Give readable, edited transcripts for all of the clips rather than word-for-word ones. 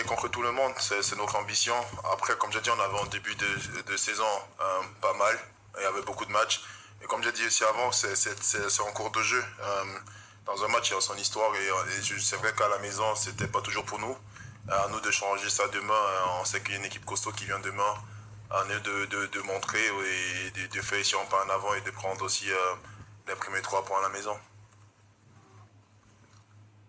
contre tout le monde, c'est notre ambition. Après, comme j'ai dit, on avait en début de saison pas mal. Il y avait beaucoup de matchs. Et comme j'ai dit aussi avant, c'est en cours de jeu. Dans un match, il y a son histoire. Et c'est vrai qu'à la maison, c'était pas toujours pour nous. À nous de changer ça demain. On sait qu'il y a une équipe costaud qui vient demain. À nous de montrer et de faire ici un pas en avant et de prendre aussi les premiers 3 points à la maison.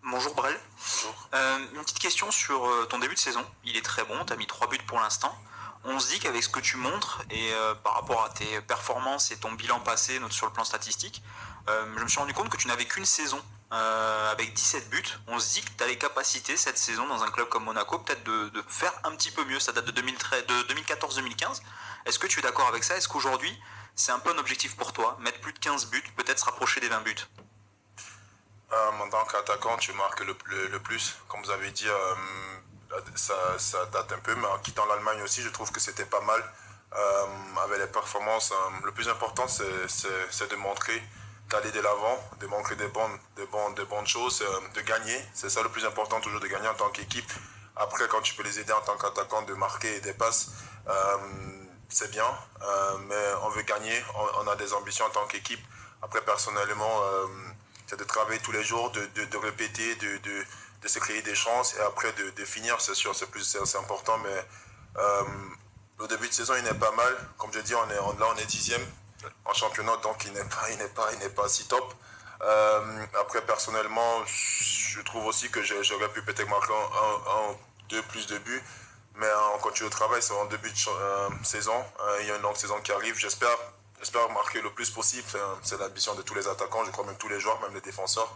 Bonjour Brel. Bonjour. Une petite question sur ton début de saison. Il est très bon, tu as mis 3 buts pour l'instant. On se dit qu'avec ce que tu montres et par rapport à tes performances et ton bilan passé sur le plan statistique, je me suis rendu compte que tu n'avais qu'une saison avec 17 buts. On se dit que tu as les capacités cette saison dans un club comme Monaco peut-être de faire un petit peu mieux. Ça date de 2014-2015. Est-ce que tu es d'accord avec ça? Est-ce qu'aujourd'hui c'est un peu un objectif pour toi? Mettre plus de 15 buts, peut-être se rapprocher des 20 buts? En tant qu'attaquant, tu marques le plus. Comme vous avez dit, ça date un peu, mais en quittant l'Allemagne aussi, je trouve que c'était pas mal. Avec les performances, le plus important, c'est de montrer, d'aller de l'avant, de montrer des bonnes choses, de gagner. C'est ça le plus important, toujours de gagner en tant qu'équipe. Après, quand tu peux les aider en tant qu'attaquant de marquer des passes, c'est bien, mais on veut gagner, on a des ambitions en tant qu'équipe. Après, personnellement, c'est de travailler tous les jours, de répéter, de se créer des chances et après de finir, c'est sûr, c'est important, mais le début de saison, il n'est pas mal. Comme je dis, là, on est 10e en championnat, donc il n'est pas si top. Après, personnellement, je trouve aussi que j'aurais pu peut-être marquer un, deux plus de buts, mais on continue le travail, c'est en début de saison. Il y a une longue saison qui arrive, j'espère marquer le plus possible. C'est l'ambition de tous les attaquants, je crois même tous les joueurs, même les défenseurs,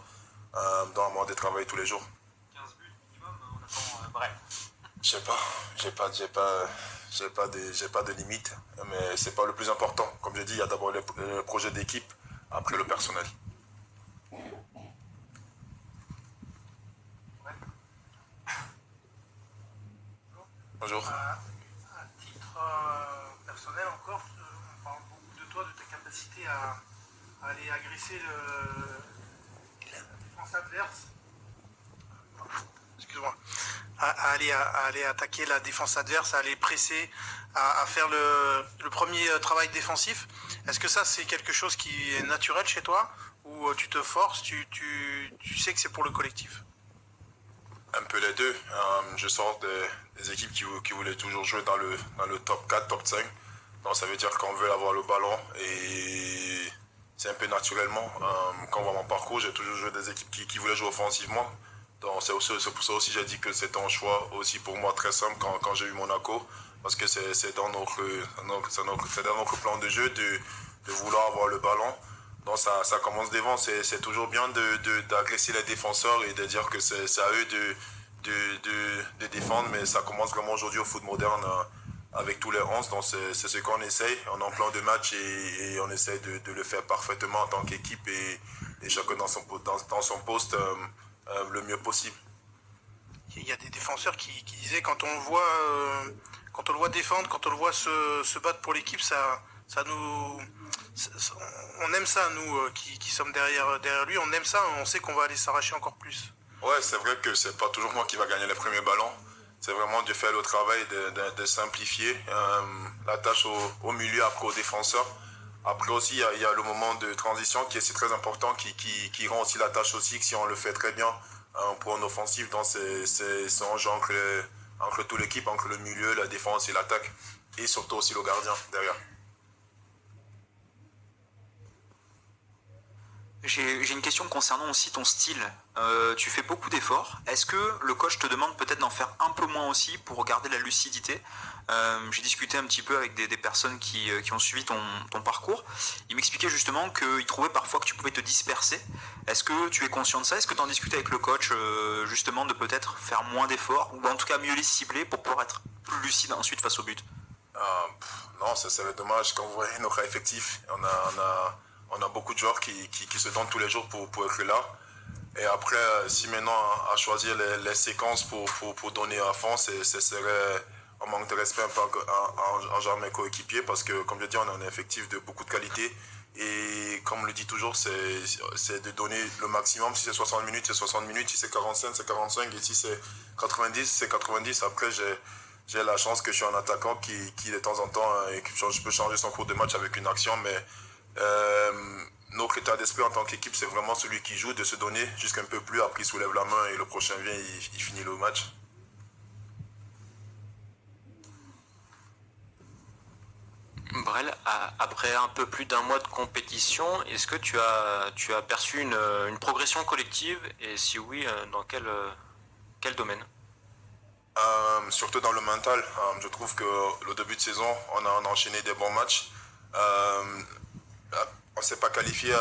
dans un monde de travail tous les jours. 15 buts minimum, on attend bref. Je sais pas, j'ai pas de limite, mais c'est pas le plus important. Comme je dis, il y a d'abord le projet d'équipe, après le personnel. Bonjour. À titre personnel encore, on parle beaucoup de toi, de ta capacité à aller agresser la défense adverse. Excuse-moi. À aller attaquer la défense adverse, à aller presser, à faire le premier travail défensif. Est-ce que ça c'est quelque chose qui est naturel chez toi ou tu te forces, tu sais que c'est pour le collectif? Un peu les deux. Je sors des équipes qui voulaient toujours jouer dans le top 4, top 5. Donc ça veut dire qu'on veut avoir le ballon et c'est un peu naturellement. Quand on voit mon parcours, j'ai toujours joué des équipes qui voulaient jouer offensivement. Donc c'est pour ça aussi j'ai dit que c'est un choix aussi pour moi très simple quand j'ai eu Monaco. Parce que c'est dans notre plan de jeu de vouloir avoir le ballon. Donc ça commence devant, c'est toujours bien d'agresser les défenseurs et de dire que c'est à eux de défendre, mais ça commence vraiment aujourd'hui au foot moderne avec tous les 11, donc c'est ce qu'on essaye, on est en plan de match et on essaye de le faire parfaitement en tant qu'équipe et chacun dans son poste le mieux possible. Il y a des défenseurs qui disaient quand on le voit défendre, quand on le voit se battre pour l'équipe, on aime ça, nous qui sommes derrière lui, on aime ça, on sait qu'on va aller s'arracher encore plus. Ouais, c'est vrai que c'est pas toujours moi qui va gagner les premiers ballons. C'est vraiment de faire le travail, de simplifier la tâche au milieu, après au défenseur. Après aussi, il y a le moment de transition qui est très important, qui rend aussi la tâche aussi, que si on le fait très bien pour une offensive, donc c'est un jeu entre toute l'équipe, entre le milieu, la défense et l'attaque. Et surtout aussi le gardien derrière. J'ai une question concernant aussi ton style. Tu fais beaucoup d'efforts. Est-ce que le coach te demande peut-être d'en faire un peu moins aussi pour garder la lucidité? J'ai discuté un petit peu avec des personnes qui ont suivi ton parcours. Ils m'expliquaient justement qu'ils trouvaient parfois que tu pouvais te disperser. Est-ce que tu es conscient de ça? Est-ce que tu en discutes avec le coach justement de peut-être faire moins d'efforts ou en tout cas mieux les cibler pour pouvoir être plus lucide ensuite face au but? Non, ça serait dommage quand vous voyez notre effectif. On a beaucoup de joueurs qui se donnent tous les jours pour être là. Et après, si maintenant à choisir les séquences pour donner à fond, ce serait un manque de respect un peu envers mes coéquipiers parce que, comme je dis, on a un effectif de beaucoup de qualité Et comme on le dit toujours, c'est de donner le maximum. Si c'est 60 minutes, c'est 60 minutes. Si c'est 45, c'est 45. Et si c'est 90, c'est 90. Après, j'ai la chance que je suis un attaquant qui de temps en temps, je peux changer son cours de match avec une action. Mais notre état d'esprit en tant qu'équipe, c'est vraiment celui qui joue, de se donner jusqu'un peu plus. Après, il soulève la main et le prochain vient, il finit le match. Brel, après un peu plus d'un mois de compétition, est-ce que tu as perçu une progression collective et si oui, dans quel domaine? Surtout dans le mental, je trouve que le début de saison, on a enchaîné des bons matchs. On ne s'est pas qualifié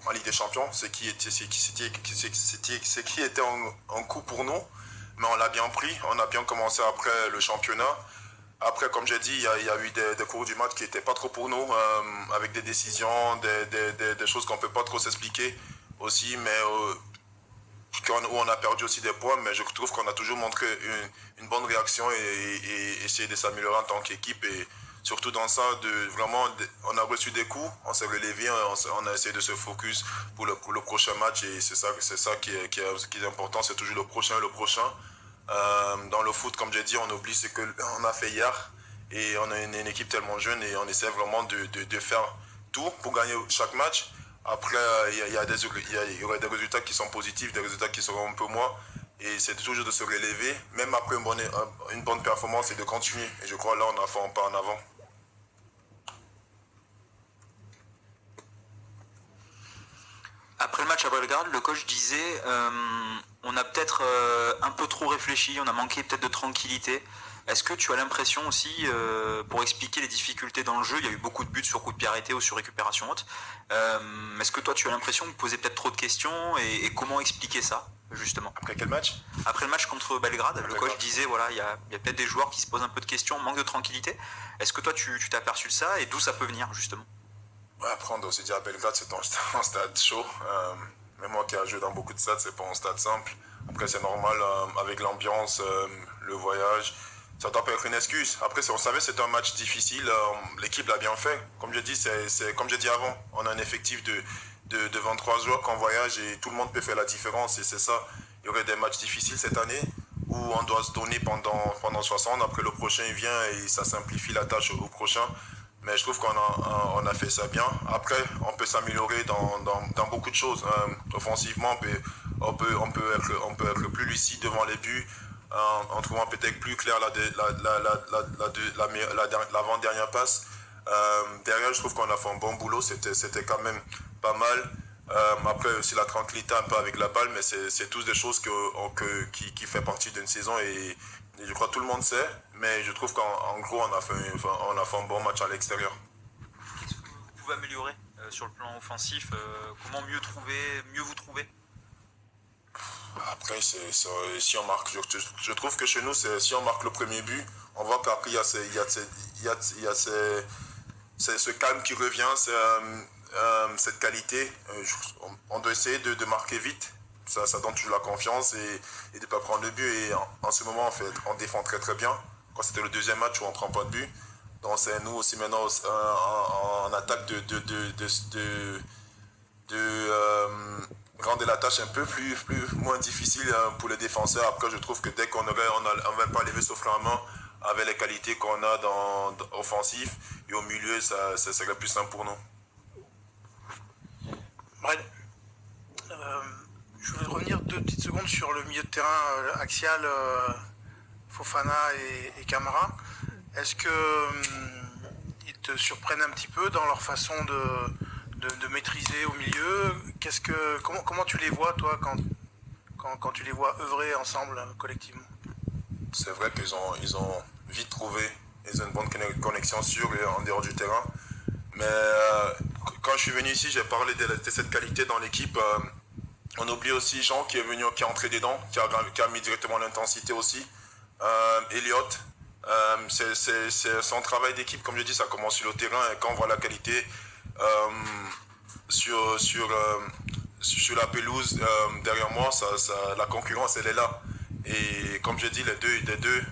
en Ligue des Champions, ce qui était un coup pour nous, mais on l'a bien pris. On a bien commencé après le championnat. Après, comme j'ai dit, il y a eu des cours du match qui n'étaient pas trop pour nous, avec des décisions, des choses qu'on ne peut pas trop s'expliquer aussi, mais où on a perdu aussi des points, mais je trouve qu'on a toujours montré une bonne réaction et essayé de s'améliorer en tant qu'équipe. Et surtout dans ça, on a reçu des coups, on s'est relevé, on a essayé de se focus pour le prochain match. Et c'est ça qui est important, c'est toujours le prochain. Dans le foot, comme j'ai dit, on oublie ce qu'on a fait hier. Et on a une équipe tellement jeune et on essaie vraiment de faire tout pour gagner chaque match. Après, il y aurait des résultats qui sont positifs, des résultats qui seront un peu moins. Et c'est toujours de se relever, même après une bonne performance, et de continuer. Et je crois là, on a fait un pas en avant. Après le match à Belgrade, le coach disait on a peut-être un peu trop réfléchi, on a manqué peut-être de tranquillité. Est-ce que tu as l'impression aussi, pour expliquer les difficultés dans le jeu, il y a eu beaucoup de buts sur coup de pied arrêté ou sur récupération haute, est-ce que toi tu as l'impression de poser peut-être trop de questions et comment expliquer ça justement? Après quel match? Après le match contre Belgrade, le coach disait voilà, il y a peut-être des joueurs qui se posent un peu de questions, manque de tranquillité. Est-ce que toi tu t'es aperçu de ça et d'où ça peut venir justement? Après, on doit se dire à Belgrade, c'est un stade chaud. Même moi qui ai joué dans beaucoup de stades, c'est pas un stade simple. Après, c'est normal, avec l'ambiance, le voyage. Ça doit pas être une excuse. Après, on savait que c'était un match difficile. L'équipe l'a bien fait. Comme je dis, comme j'ai dit avant, on a un effectif de 23 joueurs qu'on voyage et tout le monde peut faire la différence. Et c'est ça. Il y aurait des matchs difficiles cette année où on doit se donner pendant 60. Après, le prochain il vient et ça simplifie la tâche au prochain. Mais je trouve qu'on a fait ça bien. Après, on peut s'améliorer dans beaucoup de choses. Offensivement, on peut être plus lucide devant les buts, en trouvant peut-être plus clair l'avant-dernière passe. Derrière, je trouve qu'on a fait un bon boulot. C'était quand même pas mal. Après, aussi la tranquillité un peu avec la balle, mais c'est tous des choses qui fait partie d'une saison. Et je crois que tout le monde sait, mais je trouve qu'en gros, on a fait un bon match à l'extérieur. Qu'est-ce que vous pouvez améliorer sur le plan offensif? Comment mieux vous trouver? Après, si on marque, je trouve que chez nous, si on marque le premier but, on voit qu'après, il y a ce calme qui revient, cette qualité. On doit essayer de marquer vite. Ça donne toujours la confiance et de ne pas prendre le but. Et en ce moment, on défend très très bien. Quand c'était le deuxième match où on ne prend pas de but. Donc c'est nous aussi maintenant en attaque de rendre la tâche un peu moins difficile pour les défenseurs. Après, je trouve que dès qu'on n'avait pas levé sauf la main avec les qualités qu'on a dans offensif et au milieu, ça serait plus simple pour nous. Brel, je voudrais revenir 2 petites secondes sur le milieu de terrain axial, Fofana et Camara. Est-ce que ils te surprennent un petit peu dans leur façon de maîtriser au milieu? Comment tu les vois, toi, quand tu les vois œuvrer ensemble, collectivement? C'est vrai qu'ils ont vite trouvé, ils ont une bonne connexion sur et en dehors du terrain. Mais quand je suis venu ici, j'ai parlé de cette qualité dans l'équipe. On oublie aussi Jean qui est entré dedans, qui a mis directement l'intensité aussi. Elliot, c'est son travail d'équipe, comme je dis, ça commence sur le terrain. Et quand on voit la qualité sur la pelouse derrière moi, la concurrence elle est là. Et comme je dis, les deux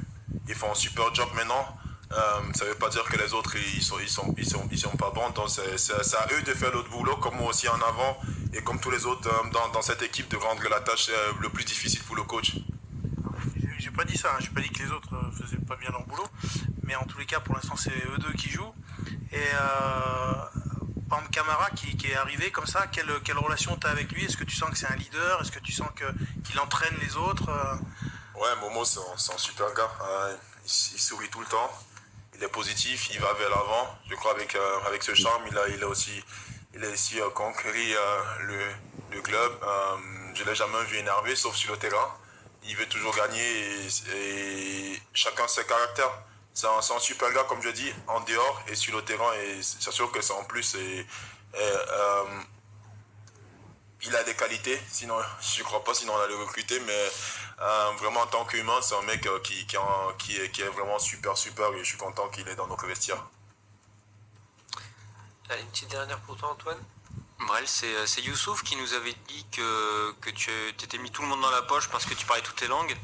ils font un super job maintenant. Ça ne veut pas dire que les autres ils sont pas bons. Donc c'est à eux de faire l'autre boulot, comme moi aussi en avant et comme tous les autres dans cette équipe, de rendre la tâche le plus difficile pour le coach. J'ai pas dit ça, hein. J'ai pas dit que les autres faisaient pas bien leur boulot, mais en tous les cas pour l'instant c'est eux deux qui jouent. Et par exemple Camara qui est arrivé comme ça, quelle relation tu as avec lui? Est-ce que tu sens que c'est un leader? Est-ce que tu sens qu'il entraîne les autres? Ouais, Momo c'est un super gars, il sourit tout le temps, il est positif, il va vers l'avant. Je crois avec ce charme il a aussi conquéri le club. Je l'ai jamais vu énervé sauf sur le terrain. Il veut toujours gagner et chacun ses caractères. C'est un super gars, comme je dis, en dehors et sur le terrain. Et c'est sûr que c'est en plus. Il a des qualités, sinon je ne crois pas, sinon on allait le recruter. Mais vraiment, en tant qu'humain, c'est un mec qui est vraiment super, super. Et je suis content qu'il est dans notre vestiaire. Allez, une petite dernière pour toi, Antoine. Brel, c'est Youssouf qui nous avait dit que tu t'étais mis tout le monde dans la poche parce que tu parlais toutes les langues.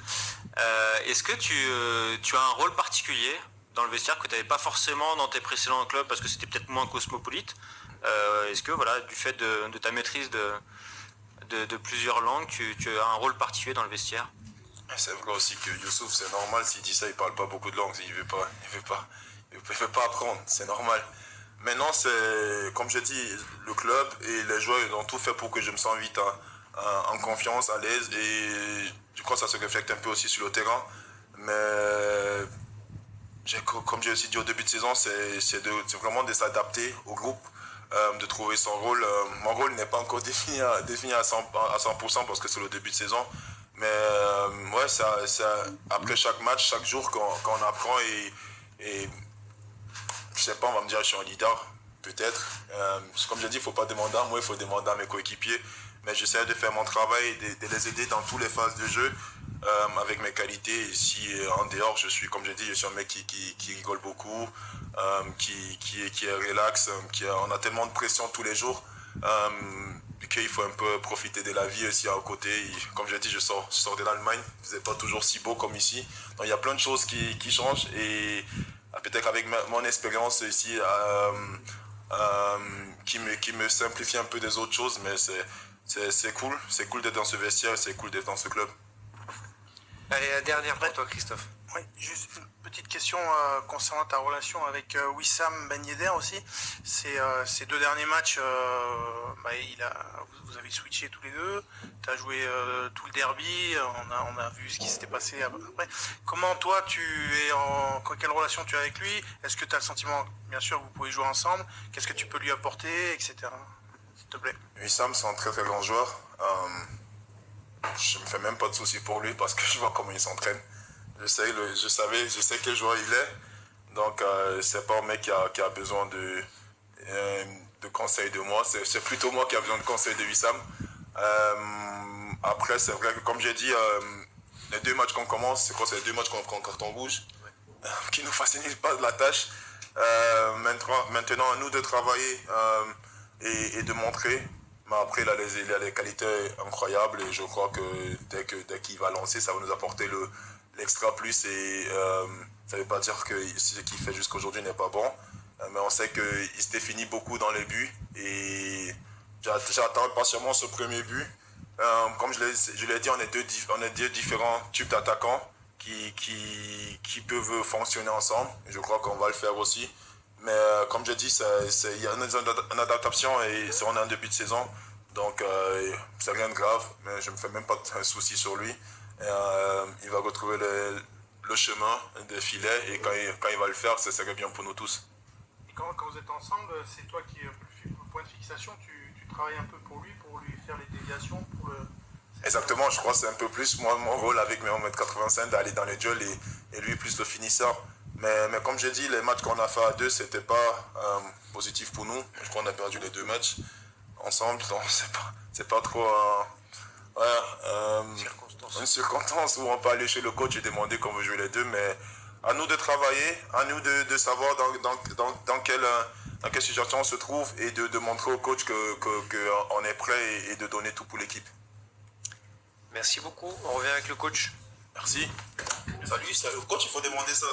Est-ce que tu as un rôle particulier dans le vestiaire que tu n'avais pas forcément dans tes précédents clubs parce que c'était peut-être moins cosmopolite? Est-ce que voilà, du fait de ta maîtrise de plusieurs langues, tu as un rôle particulier dans le vestiaire? C'est vrai aussi que Youssouf, c'est normal, s'il dit ça, il parle pas beaucoup de langues, il veut pas apprendre, c'est normal. Maintenant, c'est, comme je dis, le club et les joueurs, ils ont tout fait pour que je me sente vite en confiance, à l'aise. Et je crois que ça se reflète un peu aussi sur le terrain. Mais comme j'ai aussi dit au début de saison, c'est vraiment de s'adapter au groupe, de trouver son rôle. Mon rôle n'est pas encore défini à 100% parce que c'est le début de saison. Mais ouais, après chaque match, chaque jour, quand on apprend et je sais pas, on va me dire que je suis un leader, peut-être. Comme je dis, il ne faut pas demander à moi, il faut demander à mes coéquipiers. Mais j'essaie de faire mon travail, de les aider dans toutes les phases de jeu, avec mes qualités. Et si en dehors, comme je dis, je suis un mec qui rigole beaucoup, qui est relax, on a tellement de pression tous les jours, qu'il faut un peu profiter de la vie aussi à côté. Comme je dis, je sors de l'Allemagne, ce n'est pas toujours si beau comme ici. Donc il y a plein de choses qui changent et peut-être avec mon expérience ici qui me simplifie un peu des autres choses, mais c'est cool d'être dans ce vestiaire, c'est cool d'être dans ce club. Allez, la dernière pour toi, Christophe. Oui, juste une petite question concernant ta relation avec Wissam Ben Yedder aussi. Ces deux derniers matchs, vous avez switché tous les deux. Tu as joué tout le derby. On a vu ce qui s'était passé après. Comment toi, quelle relation tu as avec lui? Est-ce que tu as le sentiment, bien sûr, que vous pouvez jouer ensemble? Qu'est-ce que tu peux lui apporter, etc. S'il te plaît. Wissam, c'est un très très grand joueur. Je me fais même pas de soucis pour lui parce que je vois comment il s'entraîne. Je sais quel joueur il est. Donc, c'est pas un mec qui a besoin de conseils de moi. C'est plutôt moi qui a besoin de conseils de Wissam. Après, c'est vrai que, comme j'ai dit, les deux matchs qu'on commence, c'est quoi? C'est les deux matchs qu'on carton rouge, qui nous facilitent pas la tâche. Maintenant, à nous de travailler et de montrer. Mais après, il a les qualités incroyables et je crois que dès qu'il va lancer, ça va nous apporter l'extra plus. Et ça ne veut pas dire que ce qu'il fait jusqu'aujourd'hui n'est pas bon. Mais on sait qu'il se définit beaucoup dans les buts. Et j'attends patiemment ce premier but. Comme je l'ai dit, on est deux différents types d'attaquants qui peuvent fonctionner ensemble. Et je crois qu'on va le faire aussi. Mais comme je dis, il y a une adaptation et on est en début de saison. Donc, c'est rien de grave. Mais je ne me fais même pas de soucis sur lui. Il va retrouver le chemin des filets. Et quand il va le faire, ça serait bien pour nous tous. Et quand vous êtes ensemble, c'est toi qui es le point de fixation. Tu travailles un peu pour lui faire les déviations Exactement, je crois que c'est un peu plus mon rôle avec mes 1m85 d'aller dans les duels et lui plus le finisseur. Mais comme j'ai dit, les matchs qu'on a fait à deux, c'était pas positif pour nous. Je crois qu'on a perdu les deux matchs ensemble, donc c'est pas trop une circonstance où on peut aller chez le coach et demander qu'on veut jouer les deux. Mais à nous de travailler, à nous de savoir dans quelle situation on se trouve et de montrer au coach qu'on est prêt et de donner tout pour l'équipe. Merci beaucoup. On revient avec le coach. Merci. Salut, c'est le coach, il faut demander ça.